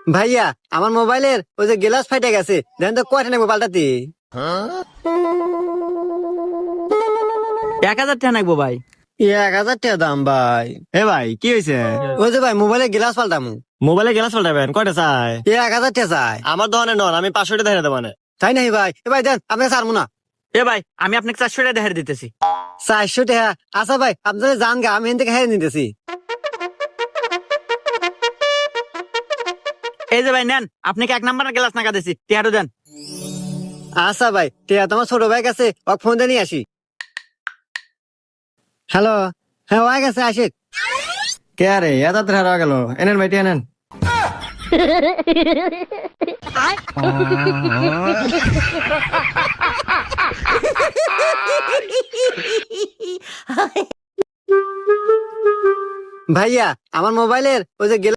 ভাইয়া আমার মোবাইলের ওই যে গ্লাস ফাইটে গেছে, দেন তো কয়টা নেবো পাল্টাতে? 1000 টাকা নাকবো ভাই। 1000 টাকা দাম ভাই। এ ভাই কি হয়েছে? ওই যে ভাই মোবাইলের গ্লাস পাল্টামু। মোবাইলে গ্লাস পাল্টাবেন, কয়টা চাই? 1000 টাকা চাই। আমার দোকানে নন, আমি 500 টাকা ধরে দেবো না। তাই নাই ভাই, এ ভাই দেন, আপনাকে ছাড়বো না। এ ভাই আমি আপনাকে 400 টাকা দেখার দিতেছি। 400 টাকা? আচ্ছা ভাই আপনাদের জান গা, আমি এখান থেকে হেরে নিতেছি। এই যে ভাই নেন, আপনাকে 1 নাম্বারের গ্লাস নাকা দিছি, টিয়াটো দেন। আচ্ছা ভাই টিয়া তোমার ছোট ভাই কাছে, ওকে ফোন দিয়ে নিয়ে আসি। হ্যালো, হ্যাঁ ওয়াই গেছে, আসিক। কে আরে এত হারা গেল, এনেন ভাই টিয়া নেন। ভাইয়া আমার মোবাইলের ওই যে